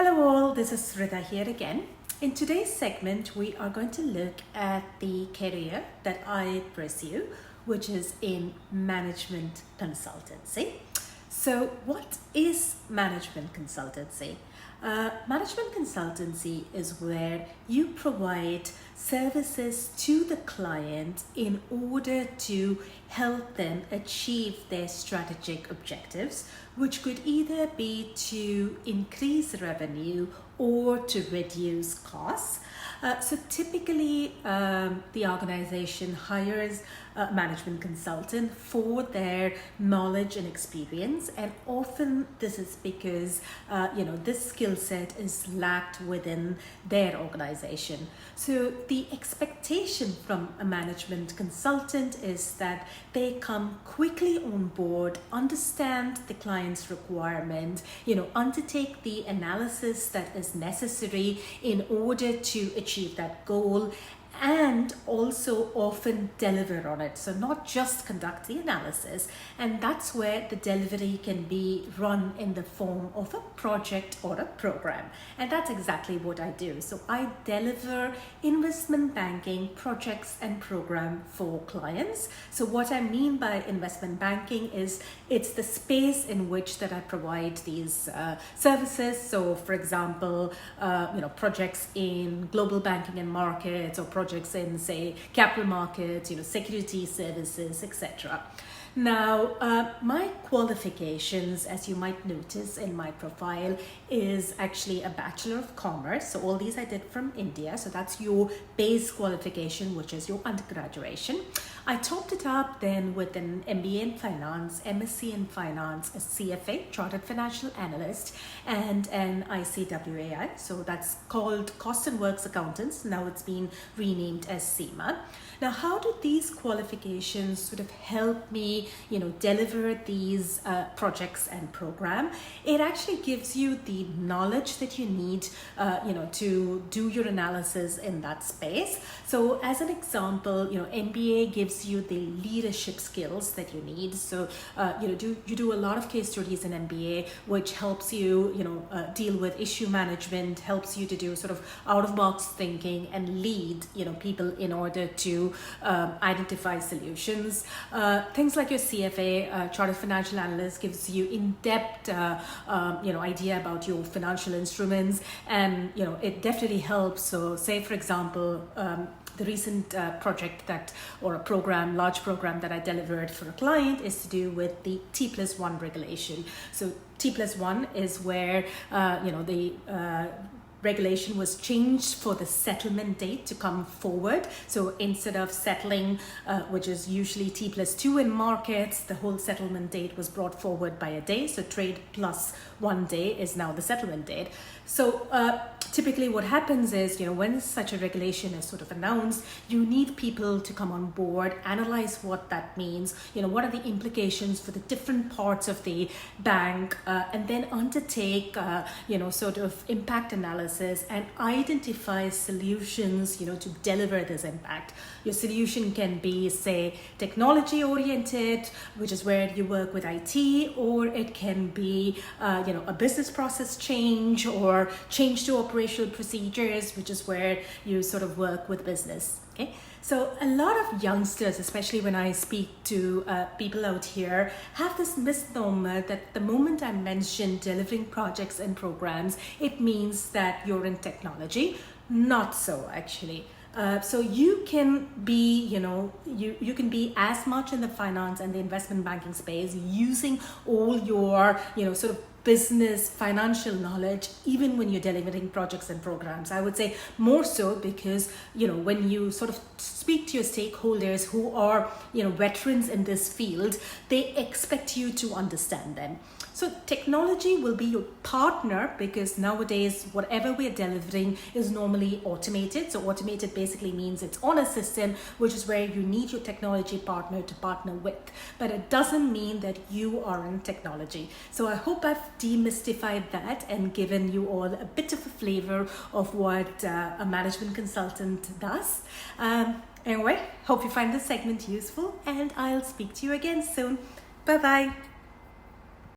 Hello all, this is Rita here again. In today's segment, we are going to look at the career that I pursue, which is in management consultancy. So what is management consultancy? Management consultancy is where you provide services to the client in order to help them achieve their strategic objectives, which could either be to increase revenue or to reduce costs. So typically the organization hires a management consultant for their knowledge and experience, and often this is because this skill set is lacked within their organization. So the expectation from a management consultant is that they come quickly on board, understand the client's requirement, undertake the analysis that is necessary in order to achieve that goal, and also often deliver on it. So not just conduct the analysis, and that's where the delivery can be run in the form of a project or a program. And that's exactly what I do. So I deliver investment banking projects and program for clients. So what I mean by investment banking is it's the space in which that I provide these services. So for example, projects in global banking and markets, or projects in, say, capital markets, security services, etc. Now, my qualifications, as you might notice in my profile, is actually a Bachelor of Commerce. So all these I did from India. So that's your base qualification, which is your undergraduation. I topped it up then with an MBA in Finance, MSc in Finance, a CFA, Chartered Financial Analyst, and an ICWAI. So that's called Cost and Works Accountants. Now it's been renamed as CIMA. Now, how do these qualifications sort of help me, deliver these projects and program? It actually gives you the knowledge that you need, to do your analysis in that space. So as an example, MBA gives you the leadership skills that you need. So, you do a lot of case studies in MBA, which helps you, deal with issue management, helps you to do sort of out-of-box thinking and lead, people in order to identify solutions. Things like your CFA, Chartered Financial Analyst, gives you in-depth, idea about your financial instruments, and it definitely helps. So, say for example, the recent project or a large program that I delivered for a client is to do with the T+1 regulation. So T+1 is where the regulation was changed for the settlement date to come forward. So instead of settling, which is usually T+2 in markets, the whole settlement date was brought forward by a day. So trade plus 1 day is now the settlement date. So typically what happens is, when such a regulation is sort of announced, you need people to come on board, analyze what that means, what are the implications for the different parts of the bank, and then undertake, sort of impact analysis and identify solutions, to deliver this impact. Your solution can be, say, technology oriented, which is where you work with IT, or it can be, a business process change or change to operational procedures, which is where you sort of work with business. Okay, so a lot of youngsters, especially when I speak to people out here, have this misnomer that the moment I mention delivering projects and programs, it means that you're in technology. Not so, actually. So you can be, you can be as much in the finance and the investment banking space using all your, sort of business financial knowledge, even when you're delivering projects and programs. I would say more so because, when you sort of speak to your stakeholders who are, veterans in this field, they expect you to understand them. So technology will be your partner, because nowadays whatever we're delivering is normally automated. So automated basically means it's on a system, which is where you need your technology partner to partner with. But it doesn't mean that you are in technology. So I hope I've demystified that and given you all a bit of a flavor of what a management consultant does. Anyway, hope you find this segment useful, and I'll speak to you again soon. Bye-bye.